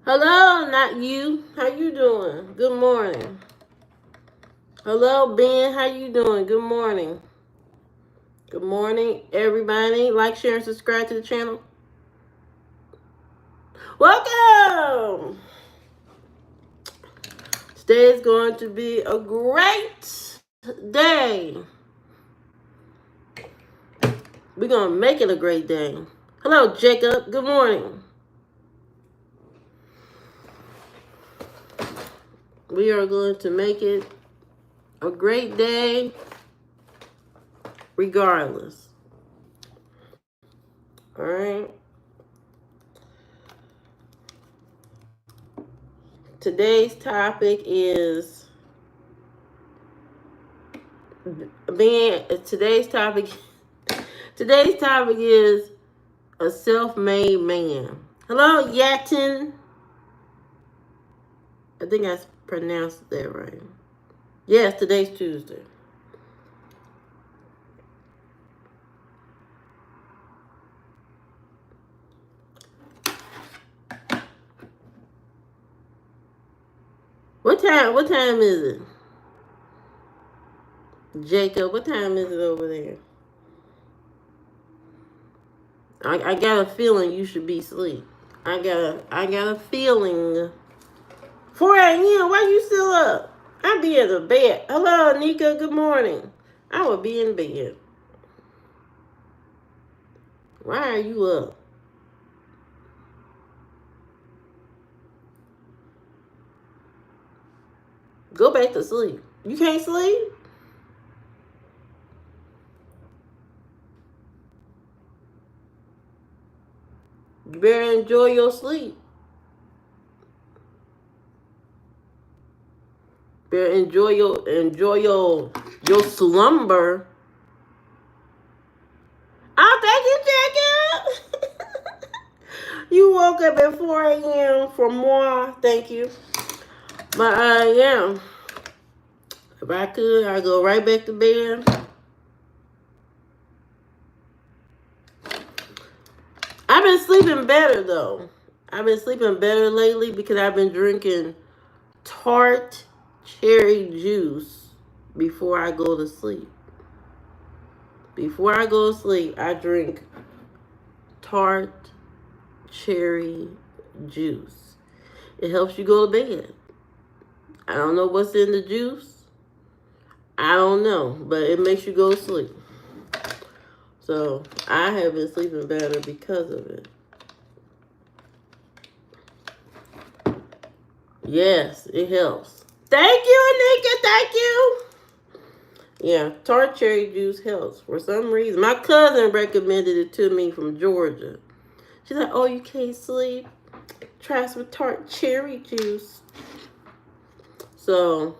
Hello, not you. How you doing? Good morning. Hello, Ben. How you doing? Good morning. Good morning, everybody. Like, share, and subscribe to the channel. Welcome. Today is going to be a great day. We're going to make it a great day. Hello, Jacob. Good morning. We are going to make it a great day regardless. All right. Today's topic is today's topic is a self-made man. Hello, Yatin. I think I pronounced that right. Yes, today's Tuesday. What time is it? Jacob, what time is it over there? I got a feeling you should be asleep. I got a feeling. 4 a.m. Why you still up? I'll be in the bed. Hello, Nika. Good morning. I will be in bed. Why are you up? Go back to sleep. You can't sleep? You better enjoy your sleep. Better enjoy your slumber. Oh, thank you, Jacob. You woke up at 4 a.m. for more. Thank you. But yeah. If I could, I'd go right back to bed. I've been sleeping better though. I've been sleeping better lately because I've been drinking tart cherry juice before I go to sleep. Before I go to sleep, I drink tart cherry juice. It helps you go to bed. I don't know what's in the juice. I don't know, but it makes you go to sleep. So I have been sleeping better because of it. Yes, it helps. Thank you, Anika. Thank you. Yeah, tart cherry juice helps. For some reason, my cousin recommended it to me from Georgia. She's like, oh, you can't sleep? Try some tart cherry juice. So,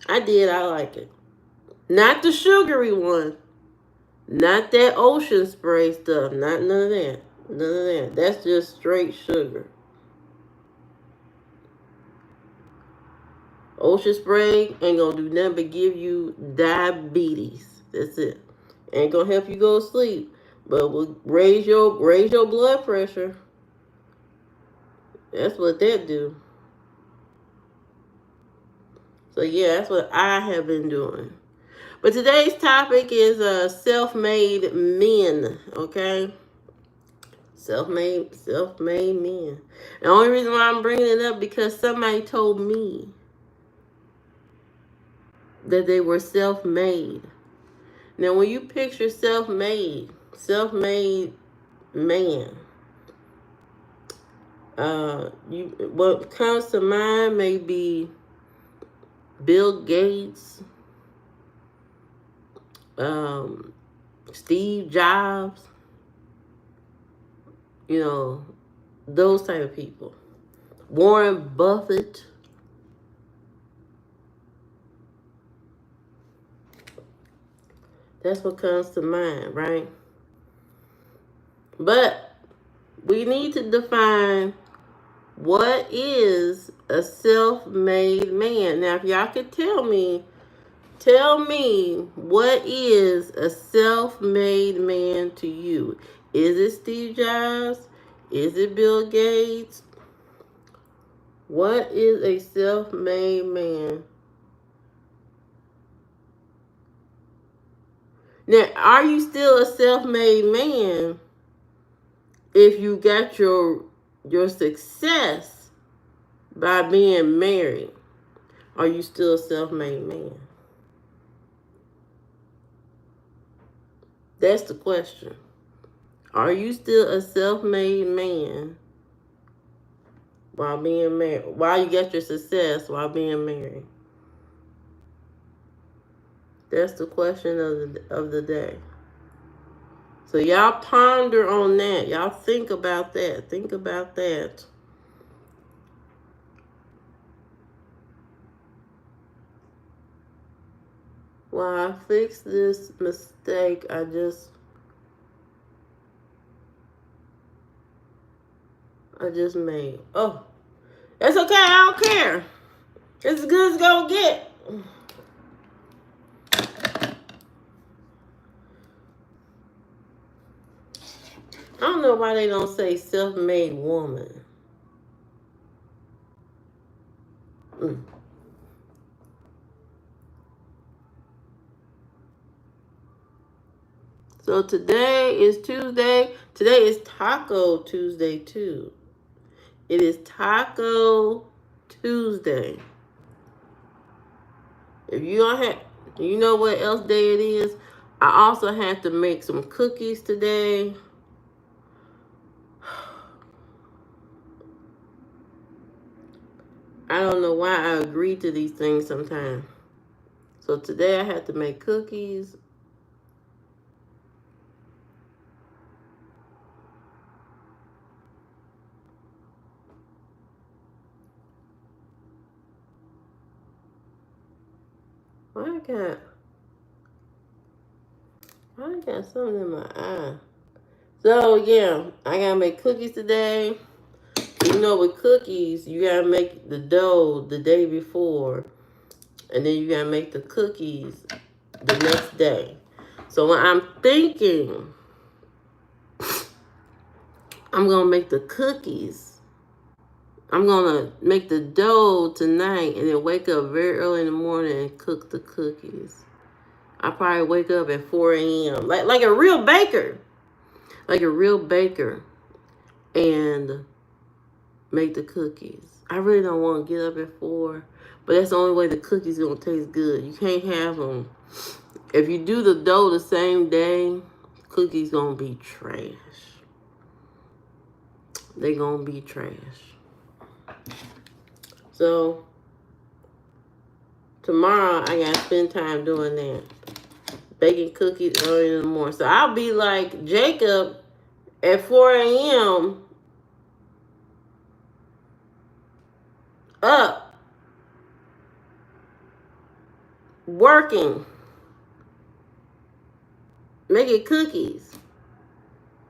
I did. I like it. Not the sugary one. Not that ocean spray stuff. Not none of that. None of that. That's just straight sugar. Ocean spray ain't gonna do nothing but give you diabetes. That's it. Ain't gonna help you go to sleep, but will raise your blood pressure. That's what that do. So yeah, that's what I have been doing. But today's topic is self-made men. Okay, self-made men. The only reason why I'm bringing it up because somebody told me that they were self-made. Now, when you picture self-made man, what comes to mind may be Bill Gates, Steve Jobs, those type of people. Warren Buffett. That's what comes to mind, right? But we need to define what is a self-made man. Now, if y'all could tell me what is a self-made man to you. Is it Steve Jobs? Is it Bill Gates? What is a self-made man? Now, are you still a self-made man if you got your success by being married? Are you still a self-made man? That's the question. Are you still a self-made man while being married? While you get your success while being married? That's the question of the day. So y'all ponder on that. Y'all think about that. Think about that. While I fix this mistake, I just made. Oh, it's okay. I don't care. It's as good as gonna get. I don't know why they don't say self-made woman. So today is Tuesday. Today is Taco Tuesday too. It is Taco Tuesday. If you don't have, you know what else day it is? I also had to make some cookies today. I don't know why I agree to these things sometimes. So today I had to make cookies. I got something in my eye. So yeah, I gotta make cookies today. You know, with cookies, you gotta make the dough the day before, and then you gotta make the cookies the next day. So when I'm thinking I'm gonna make the cookies, I'm gonna make the dough tonight and then wake up very early in the morning and cook the cookies. I probably wake up at 4 a.m. like a real baker. Like a real baker. And make the cookies. I really don't want to get up at 4, but that's the only way the cookies gonna taste good. You can't have them. If you do the dough the same day, cookies gonna be trash. They gonna be trash. So tomorrow I gotta spend time doing that. Baking cookies early in the morning. So I'll be like Jacob at 4 a.m. up working, making cookies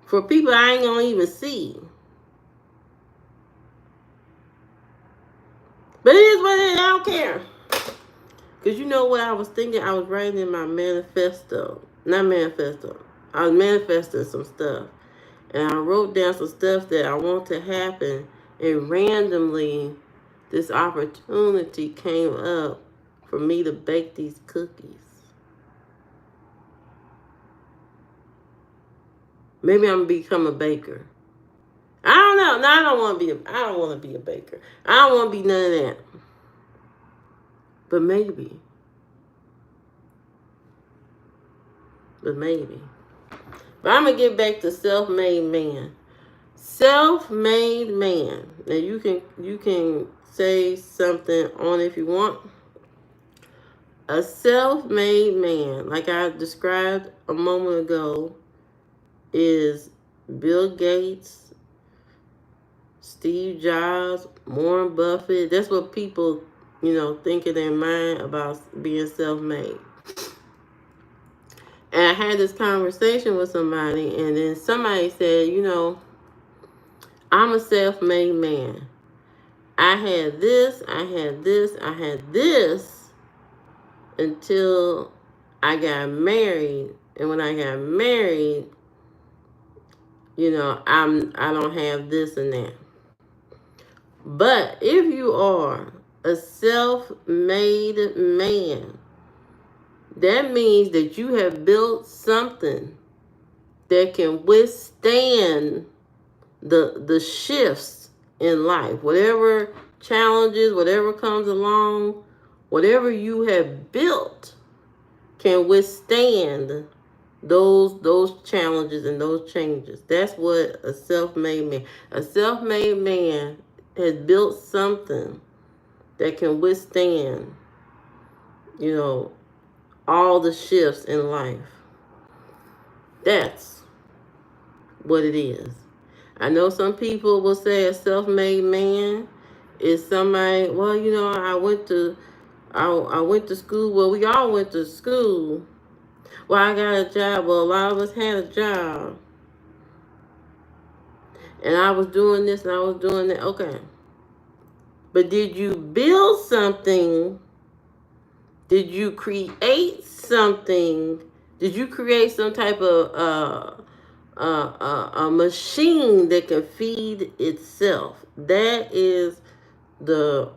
for people I ain't gonna even see. But it is what it is. I don't care. Because you know what I was thinking? I was writing in my manifesto. Not manifesto. I was manifesting some stuff. And I wrote down some stuff that I want to happen. And randomly, this opportunity came up for me to bake these cookies. Maybe I'm going to become a baker. I don't know. No, I don't want to be a baker. I don't want to be none of that. But maybe. But I'm going to get back to self-made man. Self-made man. Now you can say something on it if you want. A self-made man, like I described a moment ago, is Bill Gates, Steve Jobs, Warren Buffett. That's what people, think in their mind about being self-made. And I had this conversation with somebody, and then somebody said, I'm a self-made man. I had this until I got married. And when I got married, I don't have this and that. But if you are a self-made man, that means that you have built something that can withstand the shifts in life. Whatever challenges, whatever comes along, whatever you have built can withstand those challenges and those changes. That's what a self-made man. A self-made man has built something that can withstand, you know, all the shifts in life. That's what it is. I know some people will say a self-made man is somebody, well, you know, I went to school. Well, we all went to school. Well, I got a job. Well, a lot of us had a job. And I was doing this and I was doing that. Okay. But did you build something? Did you create something? Did you create some type of a machine that can feed itself? That is the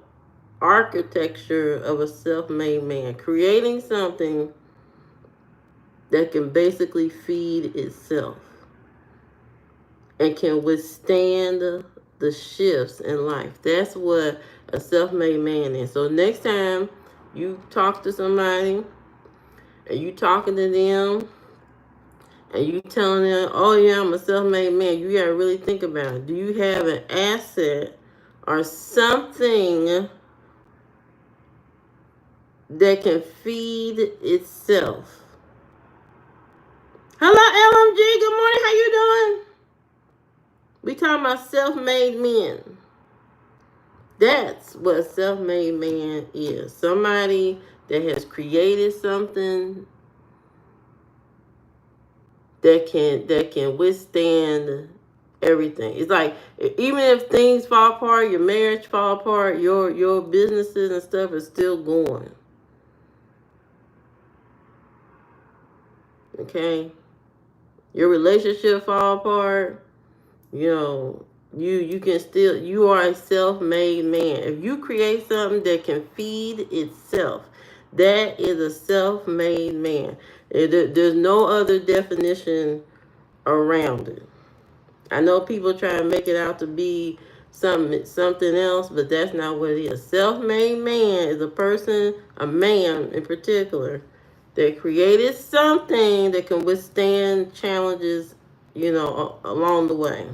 architecture of a self-made man. Creating something that can basically feed itself and can withstand the shifts in life. That's what a self-made man is. So next time you talk to somebody and you talking to them and you telling them, oh yeah, I'm a self-made man, you gotta really think about it. Do you have an asset or something that can feed itself? Hello, LMG. Good morning. How you doing? We talking about self-made men. That's what a self-made man is. Somebody that has created something that can withstand everything. It's like even if things fall apart, your marriage fall apart, your businesses and stuff is still going. Okay? Your relationship fall apart, you know, you can still, you are a self-made man. If you create something that can feed itself, that is a self-made man. There's no other definition around it. I know people try to make it out to be something else, but that's not what it is. Self-made man is a person, a man in particular, that created something that can withstand challenges, you know, along the way.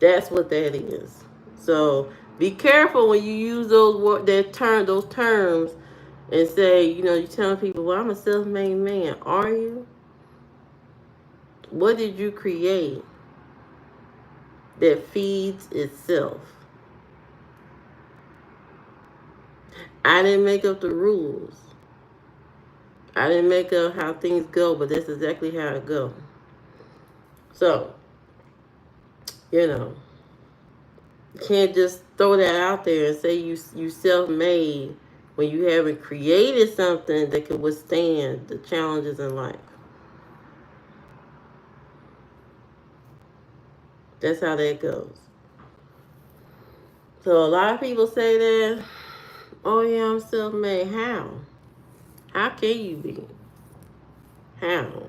That's what that is. So be careful when you use those terms and say, you know, you're telling people, well, I'm a self-made man. Are you? What did you create that feeds itself? I didn't make up the rules. I didn't make up how things go, but that's exactly how it goes. So, you know, you can't just throw that out there and say you self-made when you haven't created something that can withstand the challenges in life. That's how that goes. So a lot of people say that, oh yeah, I'm self-made. How? How can you be? How?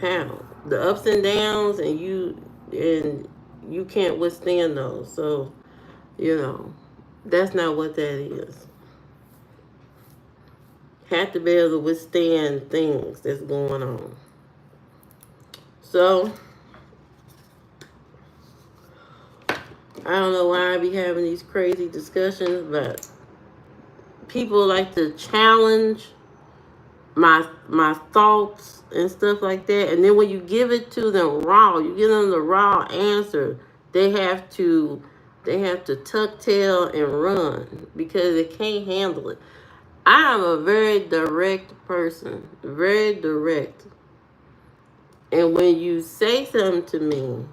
How? The ups and downs and you can't withstand those. So, you know, that's not what that is. Have to be able to withstand things that's going on. So, I don't know why I be having these crazy discussions, but people like to challenge my thoughts and stuff like that. And then when you give it to them raw, you give them the raw answer, they have to tuck tail and run because they can't handle it. I am a very direct person, very direct. And when you say something to me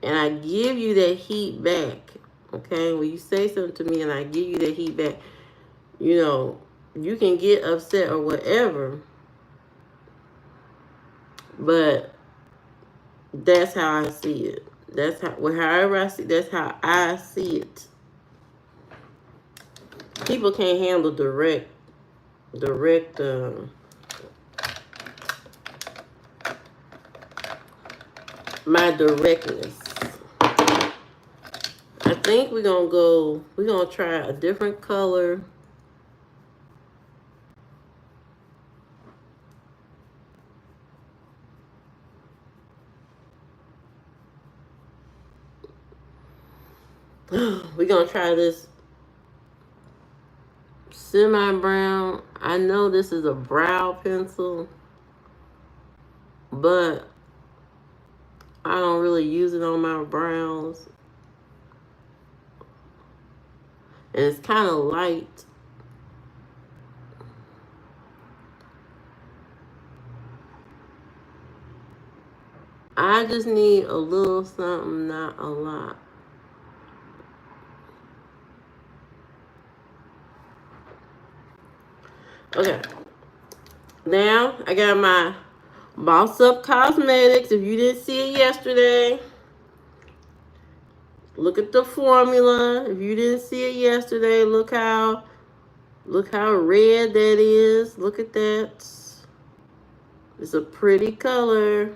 and I give you that heat back, okay? When you say something to me and I give you that heat back, you know, you can get upset or whatever, but that's how I see it. That's how, well, however I see, that's how I see it. People can't handle direct, my directness. I think we're gonna try a different color. We're gonna try this semi-brown. I know this is a brow pencil, but I don't really use it on my brows. And it's kind of light. I just need a little something, not a lot. Okay. Now, I got my Boss Up Cosmetics. If you didn't see it yesterday, look at the formula. If you didn't see it yesterday, look how red that is. Look at that. It's a pretty color.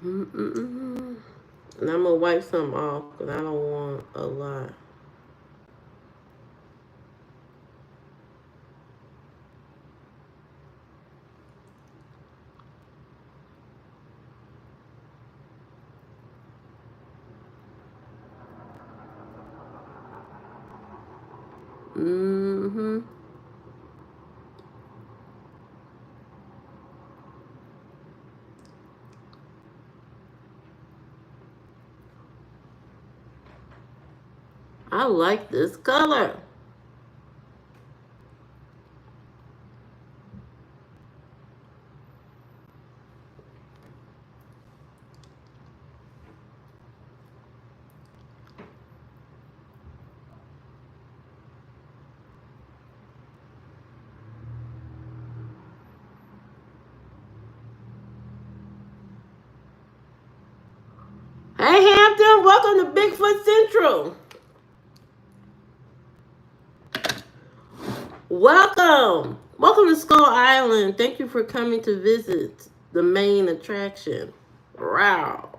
And I'm going to wipe some off because I don't want a lot. I like this color. Hey Hampton, welcome to Bigfoot Central. Welcome. Welcome to Skull Island. Thank you for coming to visit the main attraction. Wow.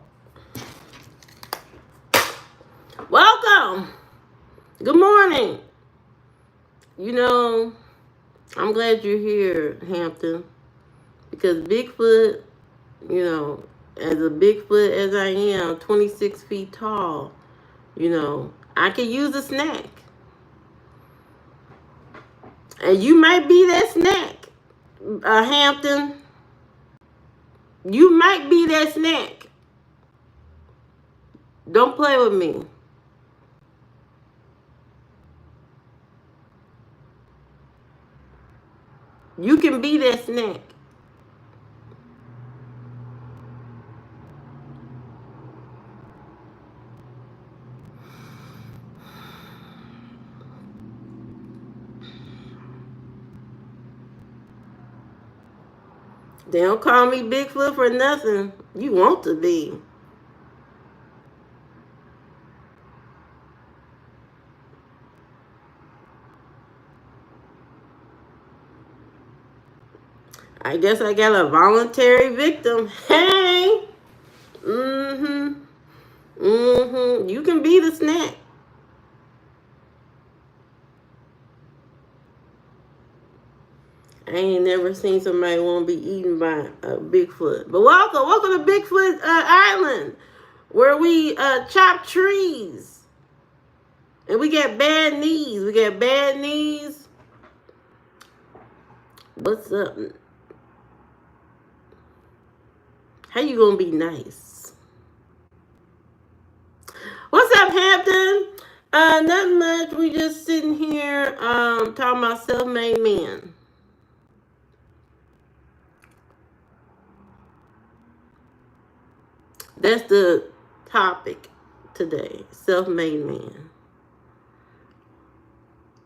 Welcome. Good morning. You know, I'm glad you're here, Hampton, because Bigfoot, you know, as a Bigfoot as I am, 26 feet tall, you know, I could use a snack. And you might be that snack, Hampton. You might be that snack. Don't play with me. You can be that snack. They don't call me Bigfoot for nothing. You want to be. I guess I got a voluntary victim. Hey. You can be the snack. I ain't never seen somebody want to be eaten by a Bigfoot. But welcome to Bigfoot Island, where we chop trees. And we got bad knees. What's up? How you gonna be nice? What's up, Hampton? Not much. We just sitting here talking about self-made men. That's the topic today. Self-made man.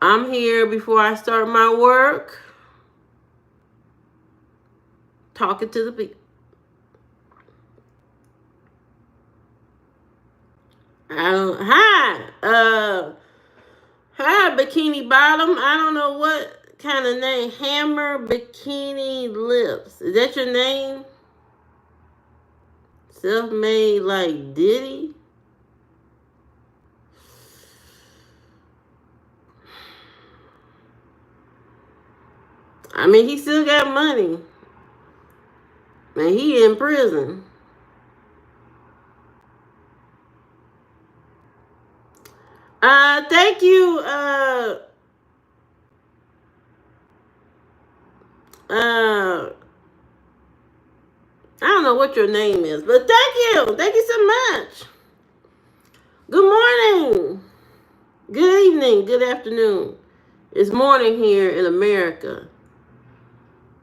I'm here before I start my work, talking to the people. Hi, Bikini Bottom. I don't know what kind of name. Hammer Bikini Lips. Is that your name? Self-made like Diddy? I mean, he still got money. And he in prison. Thank you, I don't know what your name is, but thank you. Thank you so much. Good morning. Good evening. Good afternoon. It's morning here in America.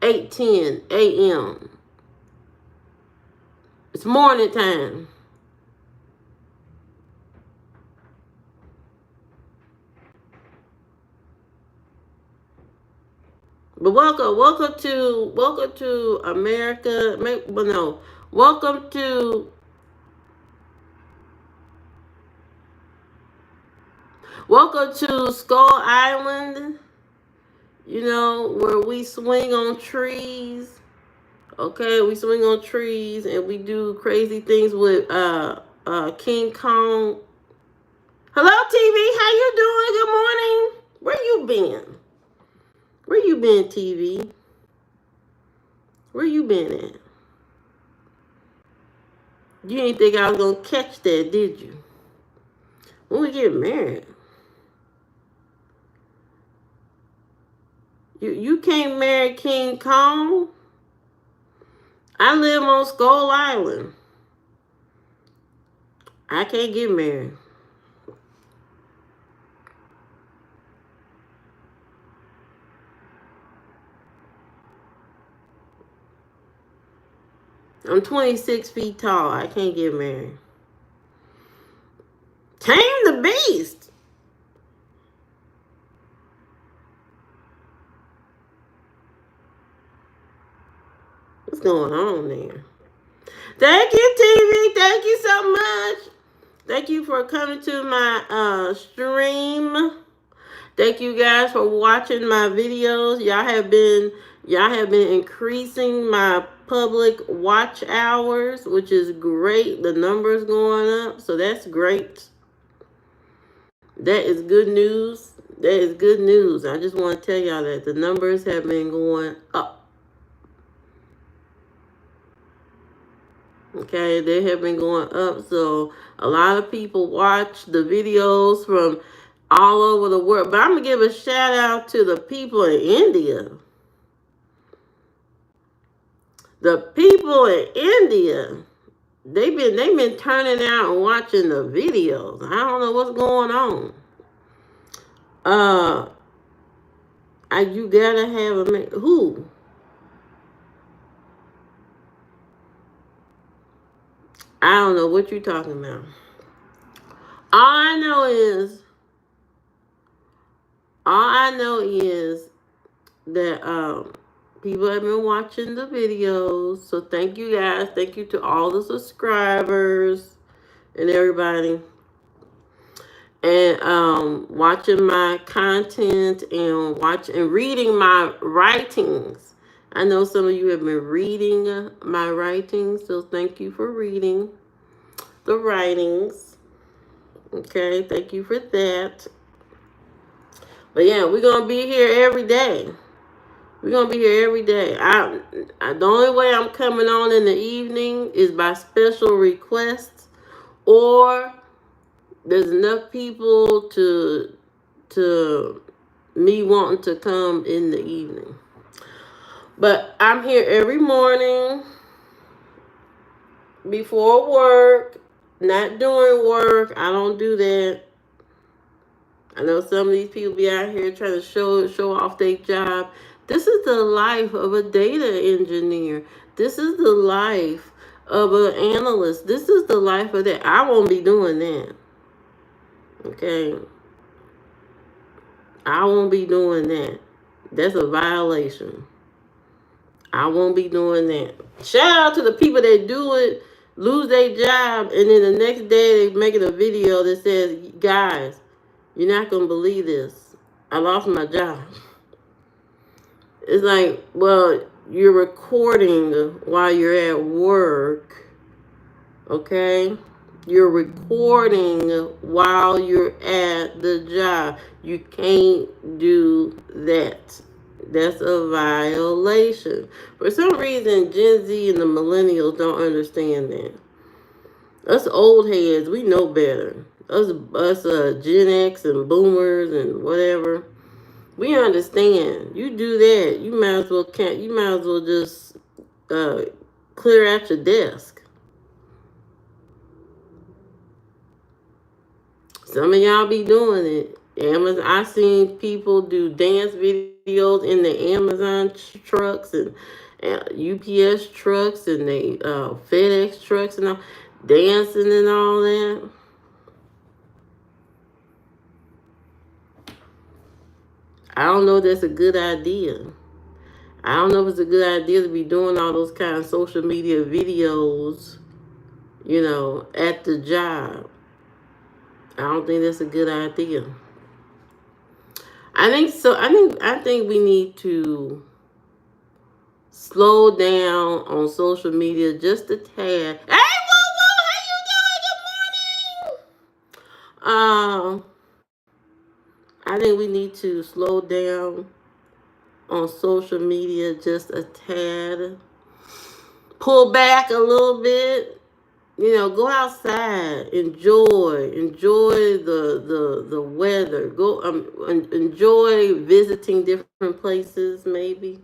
8:10 a.m. It's morning time. But welcome to America. Welcome to Skull Island. You know, where we swing on trees. Okay, we swing on trees and we do crazy things with King Kong. Hello, TV. How you doing? Good morning. Where you been? Where you been, TV? Where you been at? You didn't think I was gonna catch that, did you? When we get married, you can't marry King Kong. I live on Skull Island. I can't get married. I'm 26 feet tall. I can't get married. Tame the beast. What's going on there? Thank you, TV. Thank you so much. Thank you for coming to my stream. Thank you guys for watching my videos. Y'all have been increasing my public watch hours, which is great. The numbers going up, so that's great. That is good news. That is good news. I just want to tell y'all that the numbers have been going up. Okay, they have been going up. So a lot of people watch the videos from all over the world. But I'm going to give a shout out to the people in India. The people in India, they've been turning out and watching the videos. I don't know what's going on. You gotta have who? I don't know what you're talking about. All I know is that people have been watching the videos. So thank you guys. Thank you to all the subscribers and everybody. And watching my content and reading my writings. I know some of you have been reading my writings, so thank you for reading the writings. Okay, thank you for that. But yeah, we're gonna be here every day. We're gonna be here every day. The only way I'm coming on in the evening is by special request, or there's enough people to me wanting to come in the evening. But I'm here every morning before work, not during work. I don't do that. I know some of these people be out here trying to show off their job. This is the life of a data engineer. This is the life of an analyst. This is the life of that. I won't be doing that. Okay? I won't be doing that. That's a violation. I won't be doing that. Shout out to the people that do it, lose their job, and then the next day they making a video that says, guys, you're not going to believe this. I lost my job. It's like, well, you're recording while you're at work, okay? You're recording while you're at the job. You can't do that. That's a violation. For some reason, Gen Z and the millennials don't understand that. Us old heads, we know better. Us Gen X and boomers and whatever, we understand. You do that, you might as well just clear out your desk. Some of y'all be doing it. Amazon, I seen people do dance videos in the Amazon trucks and UPS trucks and they FedEx trucks and all, dancing and all that. I don't know if that's a good idea. I don't know if it's a good idea to be doing all those kind of social media videos, you know, at the job. I don't think that's a good idea. I think we need to slow down on social media just a tad. Hey, whoa, how you doing? Good morning. I think we need to slow down on social media just a tad. Pull back a little bit. You know, go outside, enjoy the weather. Go enjoy visiting different places, maybe.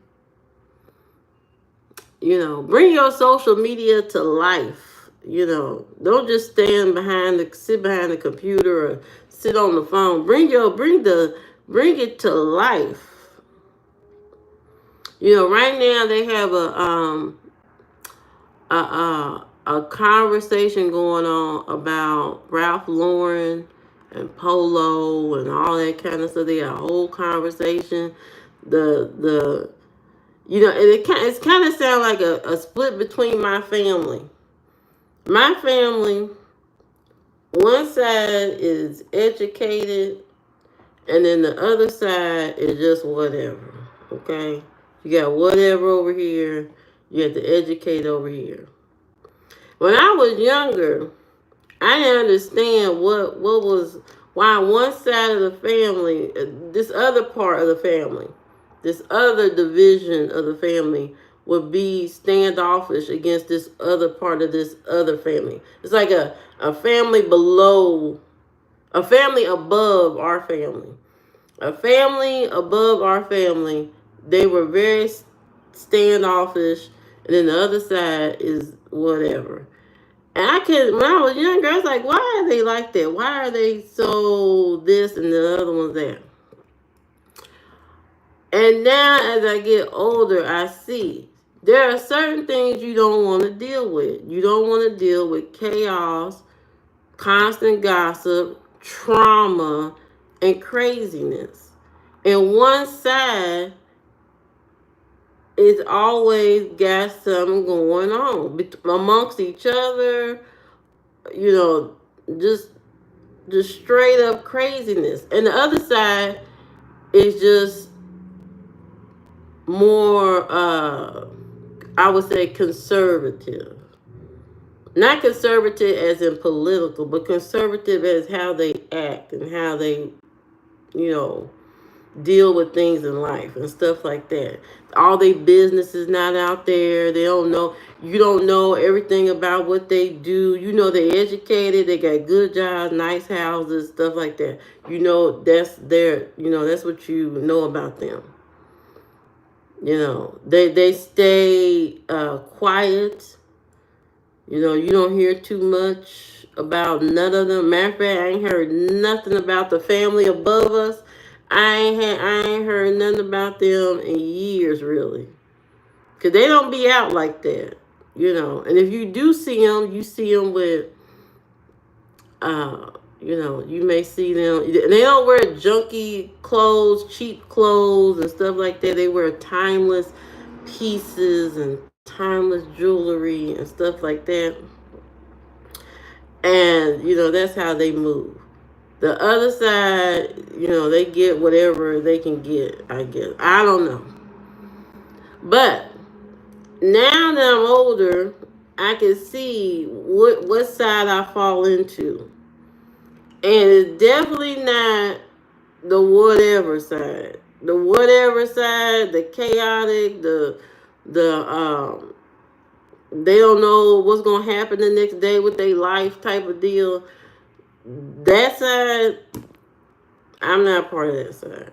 You know, bring your social media to life. You know, don't just sit behind the computer or sit on the phone. Bring it to life. You know, right now they have a conversation going on about Ralph Lauren and Polo and all that kind of stuff. They got a whole conversation. You know, and it's kind of sound like a split between my family. My family, one side is educated, and then the other side is just whatever. Okay, you got whatever over here. You have to educate over here. When I was younger, I didn't understand why one side of the family, this other part of the family, this other division of the family would be standoffish against this other part of this other family. It's like a family above our family. A family above our family, they were very standoffish, and then the other side is whatever. And when I was younger, I was like, why are they like that? Why are they so this and the other one's that? And now as I get older, I see there are certain things you don't want to deal with. You don't want to deal with chaos, constant gossip, trauma, and craziness. And one side is always got something going on amongst each other, you know, just straight up craziness. And the other side is just more, I would say, conservative. Not conservative as in political, but conservative as how they act and how they, you know, deal with things in life and stuff like that. All their business is not out there. They don't know. You don't know everything about what they do. You know they're educated. They got good jobs, nice houses, stuff like that. You know that's their. You know that's what you know about them. You know they stay quiet. You know you don't hear too much about none of them. Matter of fact, I ain't heard nothing about the family above us. I ain't heard nothing about them in years, really. Because they don't be out like that. You know, and if you do see them, you see them with, you know, you may see them. They don't wear junky clothes, cheap clothes, and stuff like that. They wear timeless pieces and timeless jewelry and stuff like that. And, you know, that's how they move. The other side, you know, they get whatever they can get, I guess. I don't know. But now that I'm older, I can see what side I fall into. And it's definitely not the whatever side. The whatever side, the chaotic, the they don't know what's gonna happen the next day with their life type of deal. That side, I'm not part of that side.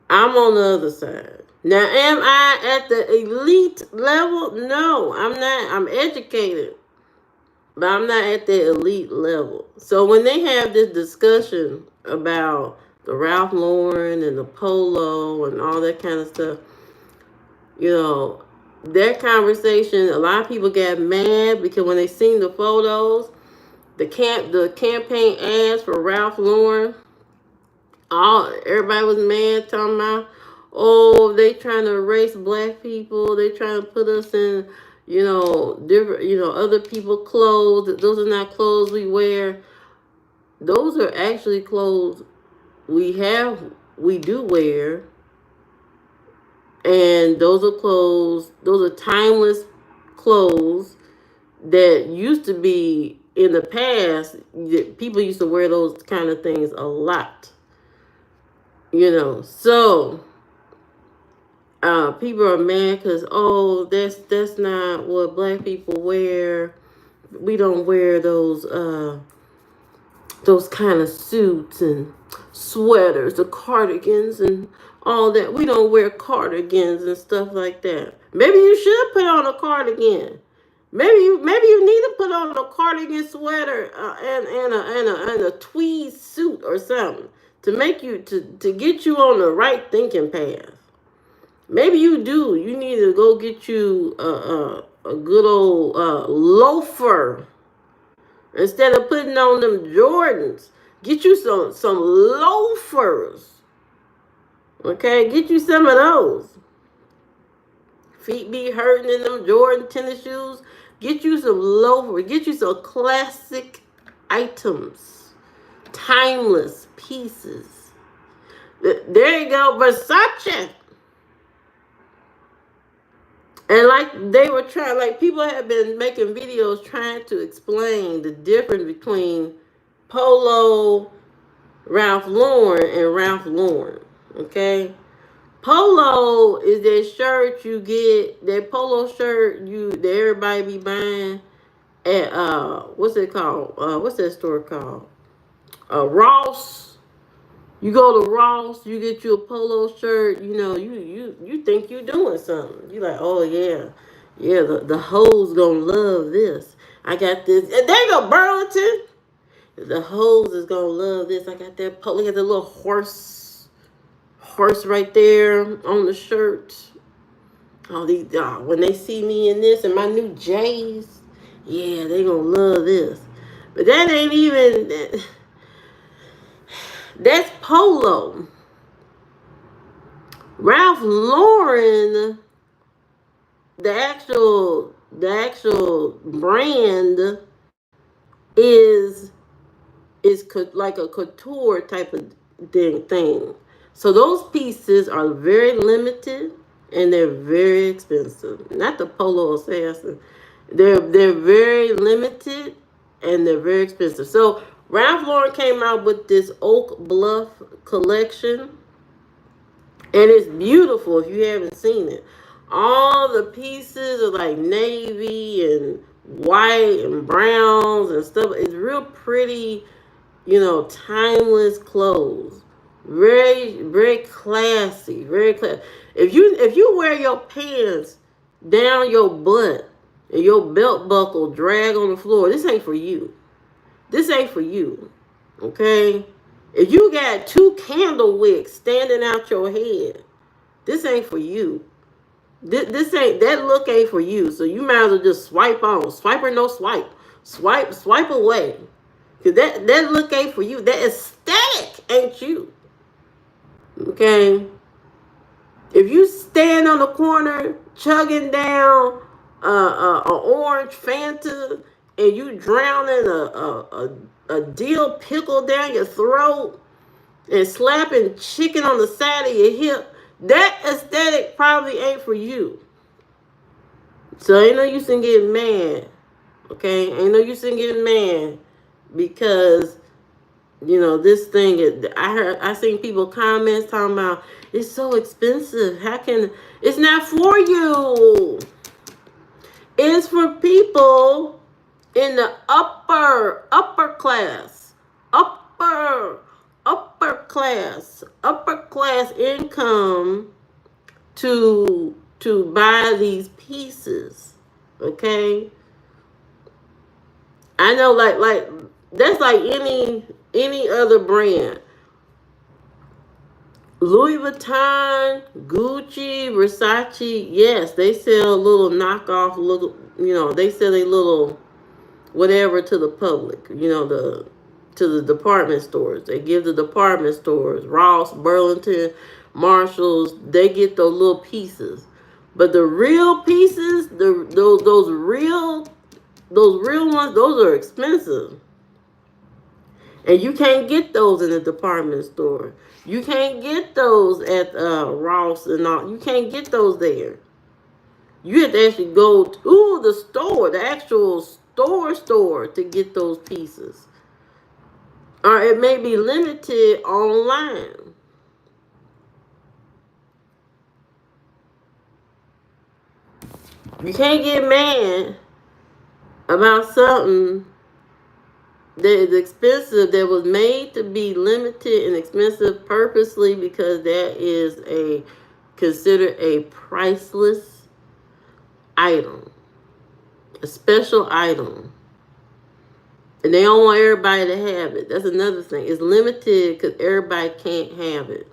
I'm on the other side. Now, am I at the elite level? No, I'm not. I'm educated, but I'm not at the elite level. So when they have this discussion about the Ralph Lauren and the polo and all that kind of stuff, you know, that conversation, a lot of people got mad because when they seen the photos, the campaign ads for Ralph Lauren, everybody was mad, talking about, oh, they trying to erase black people, they trying to put us in, you know, different, you know, other people clothes. Those are not clothes we wear. Those are actually clothes we do wear. And those are timeless clothes that used to be in the past. People used to wear those kind of things a lot. You know, so people are mad because, oh, that's not what black people wear. We don't wear those kind of suits and sweaters, the cardigans and all that. We don't wear cardigans and stuff like that. Maybe you should put on a cardigan. Maybe you need to put on a cardigan sweater and a tweed suit or something to make you to get you on the right thinking path. Maybe you do. You need to go get you a good old loafer. Instead of putting on them Jordans, get you some loafers. Okay, get you some of those. Feet be hurting in them Jordan tennis shoes. Get you some loafers. Get you some classic items. Timeless pieces. There you go, Versace. And like they were trying, like people have been making videos trying to explain the difference between Polo, Ralph Lauren, and Ralph Lauren. Okay? Polo is that shirt you get, that polo shirt that everybody be buying at what's it called? What's that store called? Ross. You go to Ross, you get you a polo shirt, you know, you think you doing something. You like, oh yeah. Yeah, the hoes gonna love this. I got this. And there you go, Burlington. The hoes is gonna love this. I got that polo. Look at the little horse right there on the shirt. All these when they see me in this and my new J's, yeah, they gonna love this. But that ain't even that's Polo. Ralph Lauren, the actual brand is like a couture type of thing. So those pieces are very limited and they're very expensive. Not the Polo Assassin. They're very limited and they're very expensive. So Ralph Lauren came out with this Oak Bluff collection, and it's beautiful if you haven't seen it. All the pieces are like navy and white and browns and stuff. It's real pretty, you know, timeless clothes. Very, very classy. Very classy. If you wear your pants down your butt and your belt buckle drag on the floor, this ain't for you. This ain't for you, okay? If you got 2 candle wicks standing out your head, this ain't for you. This ain't, that look ain't for you. So you might as well just swipe on. Swipe or no swipe. Swipe away. Cause that look ain't for you. That aesthetic ain't you. Okay. If you stand on the corner chugging down an orange Fanta and you drowning a dill pickle down your throat and slapping chicken on the side of your hip, that aesthetic probably ain't for you. So ain't no use in getting mad. Okay? Ain't no use in getting mad because this thing, I seen people comments talking about it's so expensive. How can, it's not for you. It's for people in the upper class. Upper class income to buy these pieces. Okay? I know, like that's like any other brand. Louis Vuitton, Gucci, Versace, yes, they sell little knockoff, little, they sell a little whatever to the public, to the department stores. They give the department stores, Ross, Burlington, Marshalls, they get those little pieces. But the real pieces, those real ones, those are expensive. And you can't get those in the department store. You can't get those at Ross and all. You can't get those there. You have to actually go to the store, the actual store to get those pieces. Or it may be limited online. You can't get mad about something that is expensive, that was made to be limited and expensive purposely, because that is considered a priceless item, a special item, and they don't want everybody to have it. That's another thing. It's limited because everybody can't have it.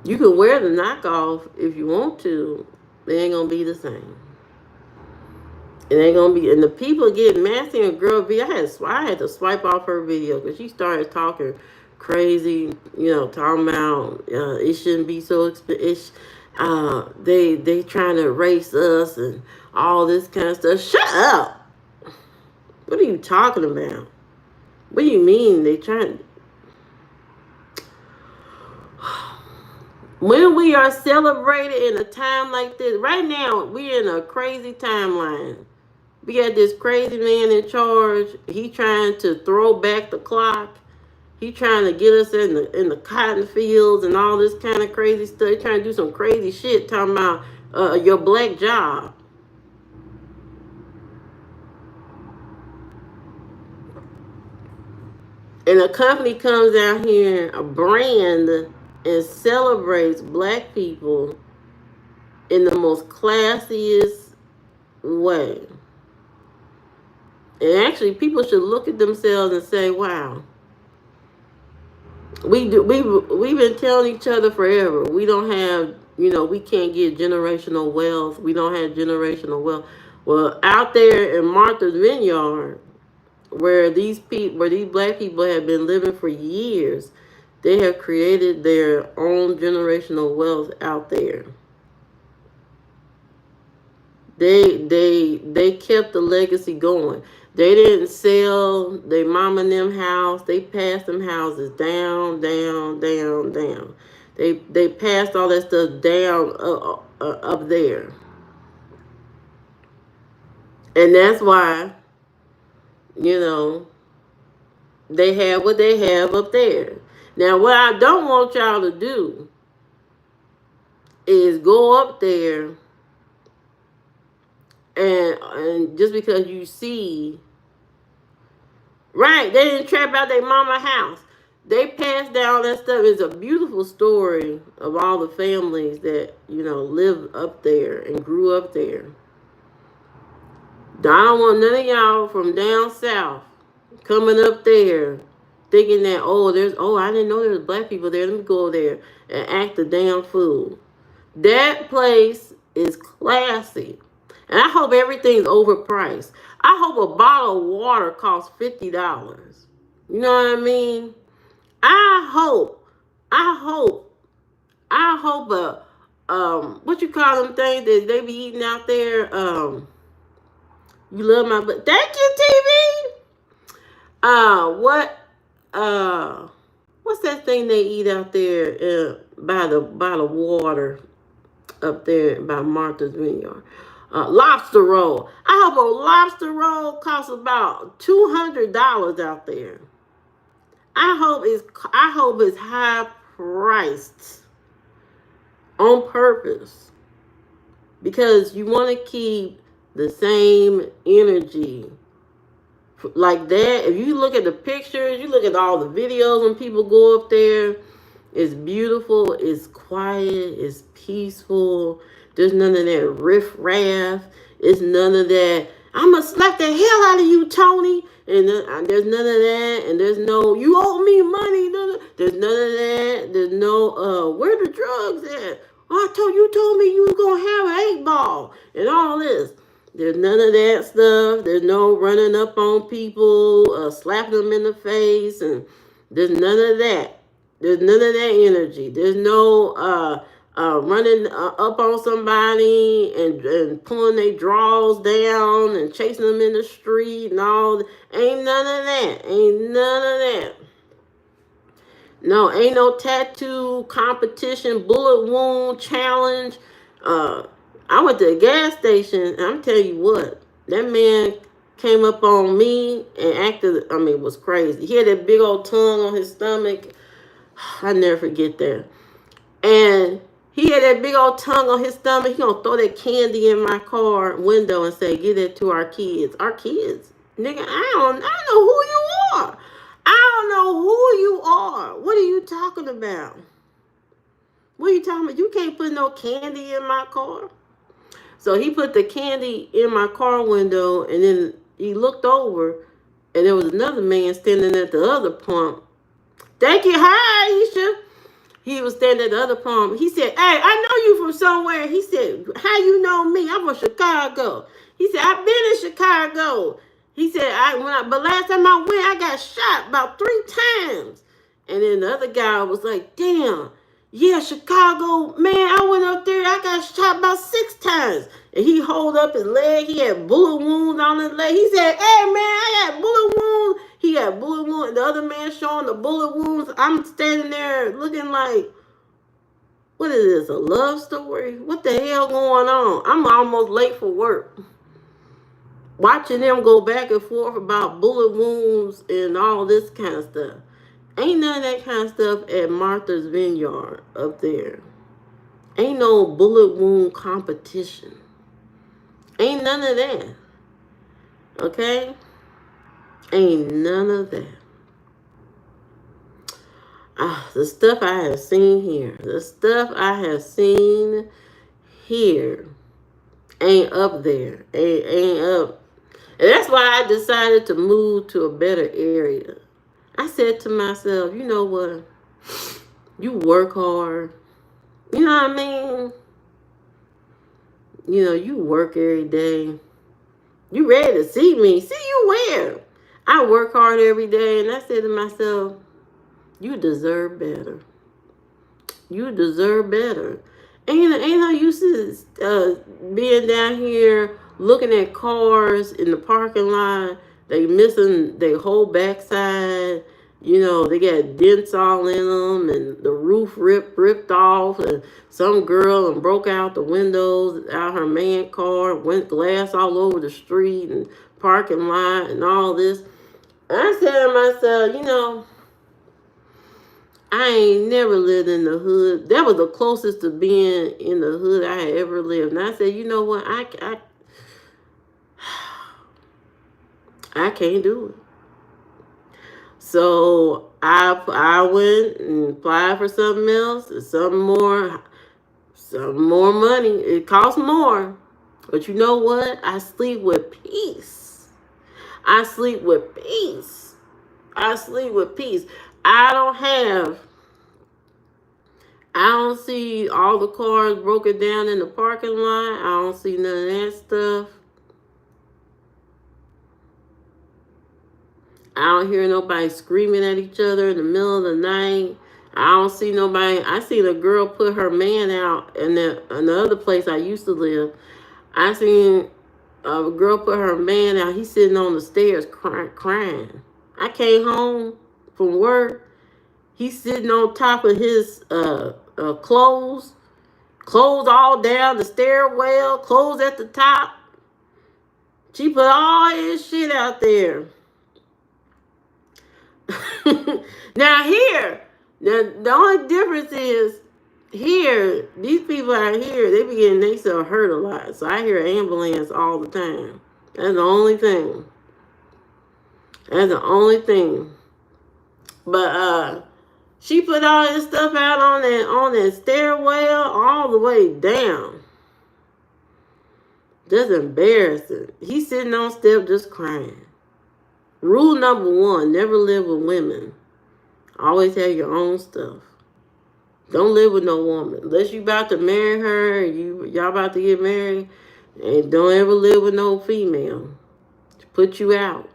You can wear the knockoff if you want to. It ain't gonna be the same. It ain't gonna be. And the people getting mad seeing a girl video. I had to swipe off her video because she started talking crazy. Talking about it shouldn't be so expensive. They trying to erase us and all this kind of stuff. Shut up. What are you talking about? What do you mean they trying? When we are celebrated in a time like this, right now we're in a crazy timeline. We got this crazy man in charge. He trying to throw back the clock. He trying to get us in the cotton fields and all this kind of crazy stuff. He trying to do some crazy shit talking about your black job. And a company comes out here, a brand, and celebrates black people in the most classiest way. And actually, people should look at themselves and say, wow, we've been telling each other forever. We don't have, we can't get generational wealth. We don't have generational wealth. Well, out there in Martha's Vineyard, where these black people have been living for years, they have created their own generational wealth out there. They kept the legacy going. They didn't sell their mama and them house. They passed them houses down. They passed all that stuff down up there. And that's why, they have what they have up there. Now, what I don't want y'all to do is go up there and just because you see, right, they didn't trap out their mama house. They passed down that stuff. It's a beautiful story of all the families that, lived up there and grew up there. I don't want none of y'all from down south coming up there thinking that, I didn't know there was black people there. Let me go there and act a damn fool. That place is classy. And I hope everything's overpriced. I hope a bottle of water costs $50. You know what I mean? I hope what you call them things that they be eating out there? You love my butt. Thank you, TV. What's that thing they eat out there by the water up there by Martha's Vineyard? Lobster roll. I hope a lobster roll costs about $200 out there. I hope it's high priced on purpose, because you want to keep the same energy like that. If you look at the pictures, you look at all the videos when people go up there, it's beautiful, it's quiet, it's peaceful. There's none of that riff-raff. It's none of that, I'm going to slap the hell out of you, Tony. And there's none of that. And there's no, you owe me money. There's none of that. There's no, where the drugs at? Oh, you told me you was going to have an 8-ball and all this. There's none of that stuff. There's no running up on people, slapping them in the face. And there's none of that. There's none of that energy. There's no running up on somebody and pulling their drawers down and chasing them in the street and all. Ain't none of that. Ain't none of that. No, ain't no tattoo competition, bullet wound challenge. I went to a gas station, and I'm telling you what, that man came up on me and acted, it was crazy. He had that big old tongue on his stomach. I never forget that. And he had that big old tongue on his stomach. He gonna throw that candy in my car window and say, "Give that to our kids." Our kids, nigga. I don't know who you are. I don't know who you are. What are you talking about? What are you talking about? You can't put no candy in my car. So he put the candy in my car window, and then he looked over, and there was another man standing at the other pump. Thank you. Hi, Aisha. He was standing at the other pump. He said, "Hey, I know you from somewhere." He said, "How you know me? I'm from Chicago." He said, "I've been in Chicago." He said, but last time I went, I got shot about 3 times. And then the other guy was like, "Damn, yeah, Chicago, man, I went up there, I got shot about 6 times." And he hold up his leg. He had bullet wounds on his leg. He said, "Hey, man, I got bullet wounds." He got bullet wounds. The other man showing the bullet wounds. I'm standing there looking like, what is this, a love story? What the hell going on? I'm almost late for work. Watching them go back and forth about bullet wounds and all this kind of stuff. Ain't none of that kind of stuff at Martha's Vineyard up there. Ain't no bullet wound competition. Ain't none of that. Okay? Ain't none of that. The stuff I have seen here. The stuff I have seen here ain't up there. Ain't up. And that's why I decided to move to a better area. I said to myself, you know what? You work hard. You know what I mean? You know, you work every day. You ready to see me. See you where? I work hard every day. And I said to myself, you deserve better. You deserve better. Ain't no use being down here looking at cars in the parking lot. They missing their whole backside. You know, they got dents all in them, and the roof ripped off, and some girl and broke out the windows out her man car, went glass all over the street and parking lot and all this. And I said to myself, you know, I ain't never lived in the hood. That was the closest to being in the hood I had ever lived. And I said, you know what, I can't do it. So I went and applied for something else, some more money. It costs more. But you know what? I sleep with peace. I sleep with peace. I sleep with peace. I don't see all the cars broken down in the parking lot. I don't see none of that stuff. I don't hear nobody screaming at each other in the middle of the night. I don't see nobody. I seen a girl put her man out in the other place I used to live. I seen a girl put her man out. He's sitting on the stairs crying. I came home from work. He's sitting on top of his clothes all down the stairwell, clothes at the top. She put all his shit out there. Now the only difference is here, these people out here, they be getting themselves hurt a lot. So I hear ambulance all the time. That's the only thing. That's the only thing. But she put all this stuff out on that stairwell all the way down. Just embarrassing. He's sitting on step just crying. Rule number 1, never live with women. Always have your own stuff. Don't live with no woman. Unless you about to marry her, y'all about to get married, and don't ever live with no female. She'll put you out.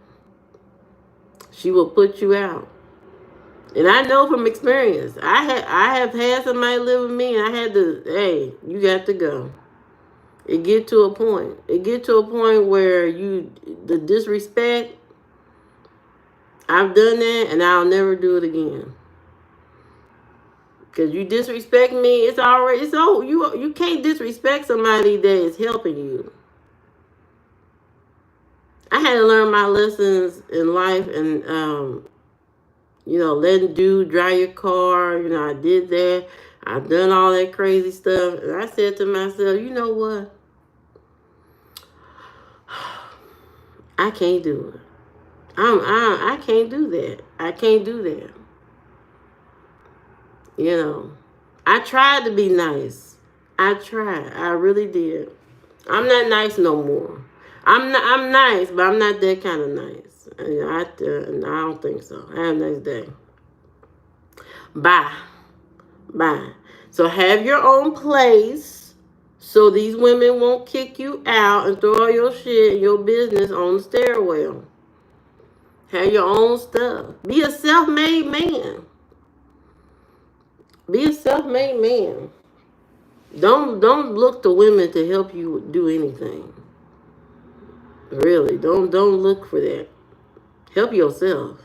She will put you out. And I know from experience. I have had somebody live with me, and I had to, hey, you got to go. It get to a point. It get to a point where the disrespect, I've done that, and I'll never do it again. Because you disrespect me, it's over. You can't disrespect somebody that is helping you. I had to learn my lessons in life, and letting dude drive your car. I did that. I've done all that crazy stuff, and I said to myself, you know what? I can't do it. I can't do that. I can't do that. I tried to be nice. I tried. I really did. I'm not nice no more. I'm nice, but I'm not that kind of nice. I don't think so. Have a nice day. Bye. So have your own place, so these women won't kick you out and throw all your shit and your business on the stairwell. Have your own stuff. Be a self-made man. Be a self-made man. Don't look to women to help you do anything. Really, don't look for that. Help yourself.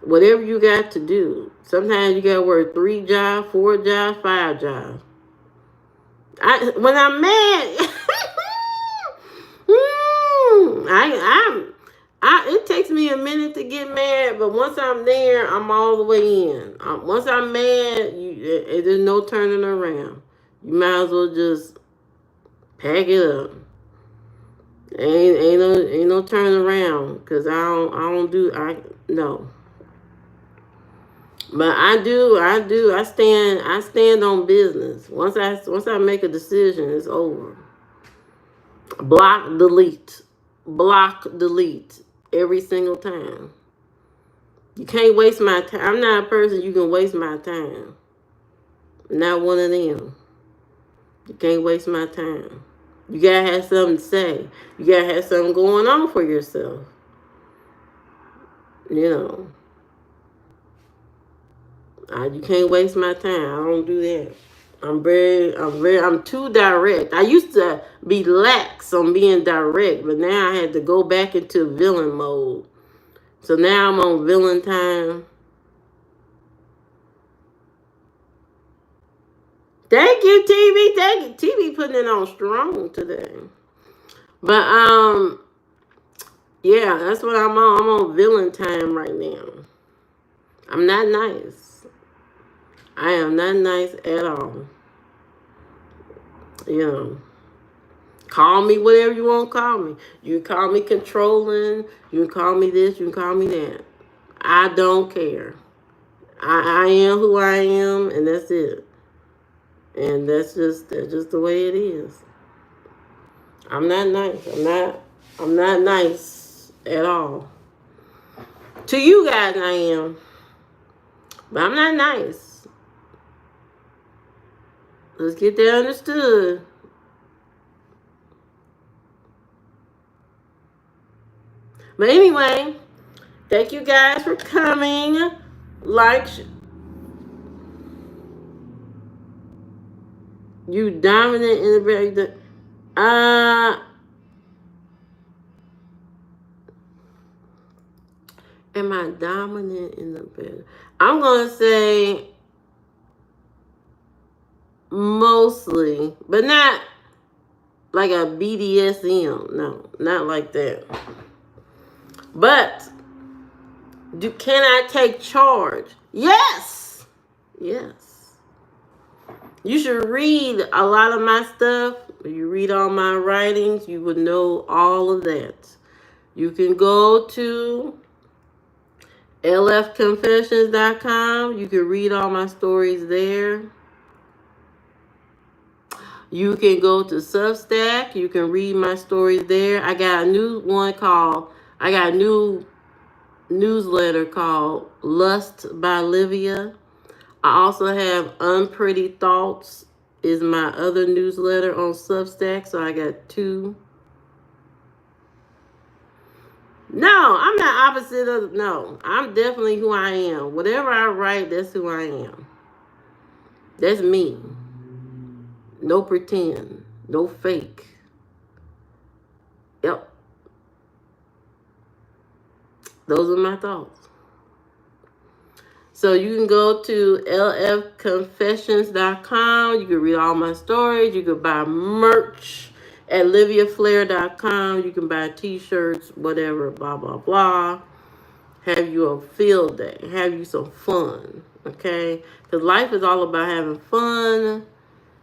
Whatever you got to do. Sometimes you got to work 3 jobs, 4 jobs, 5 jobs. When I'm mad, it takes me a minute to get mad, but once I'm there, I'm all the way in. Once I'm mad, there's no turning around. You might as well just pack it up. Ain't no turning around, because no. But I stand on business. Once I make a decision, it's over. Block, delete every single time. You can't waste my time. I'm not a person you can waste my time. I'm not one of them. You can't waste my time. You gotta have something to say. You gotta have something going on for yourself. You can't waste my time. I don't do that. I'm too direct. I used to be lax on being direct, but now I had to go back into villain mode. So now I'm on villain time. Thank you, TV. Thank you. TV putting it on strong today. But yeah, that's what I'm on. I'm on villain time right now. I'm not nice. I am not nice at all. Call me whatever you want to call me. You can call me controlling. You can call me this. You can call me that. I don't care. I am who I am, and that's it. And that's just the way it is. I'm not nice. I'm not nice at all. To you guys, I am. But I'm not nice. Let's get that understood. But anyway, thank you guys for coming. Like, you dominant in the very. Am I dominant in the bed? I'm gonna say mostly, but not like a BDSM. No, not like that. But can I take charge? Yes. Yes. You should read a lot of my stuff. If you read all my writings, you would know all of that. You can go to lfconfessions.com. You can read all my stories there. You can go to Substack. You can read my stories there. I got a new newsletter called Lust by Livia. I also have Unpretty Thoughts is my other newsletter on Substack. So I got two. No, I'm not opposite of, no. I'm definitely who I am. Whatever I write, that's who I am. That's me. No pretend. No fake. Yep. Those are my thoughts. So you can go to lfconfessions.com. You can read all my stories. You can buy merch at liviaflair.com. You can buy t-shirts, whatever, blah, blah, blah. Have you a field day. Have you some fun, okay? Because life is all about having fun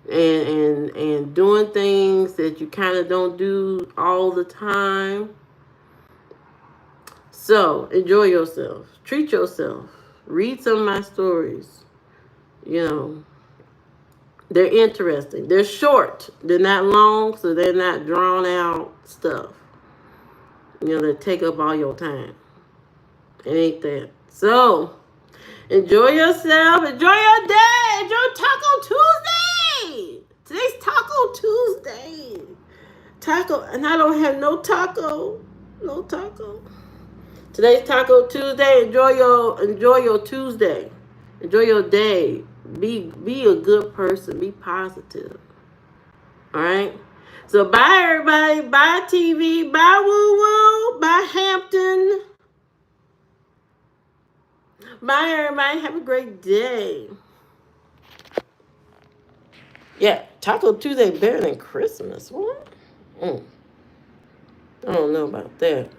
and doing things that you kind of don't do all the time. So enjoy yourself. Treat yourself. Read some of my stories. You know, they're interesting. They're short. They're not long, so they're not drawn out stuff. You know, that take up all your time. It ain't that. So, enjoy yourself. Enjoy your day. Enjoy Taco Tuesday. Today's Taco Tuesday. Taco, and I don't have no taco. No taco. Today's Taco Tuesday. Enjoy your Tuesday. Enjoy your day. Be a good person. Be positive. All right. So bye everybody. Bye TV. Bye Woo Woo. Bye Hampton. Bye everybody. Have a great day. Yeah, Taco Tuesday better than Christmas. What? I don't know about that.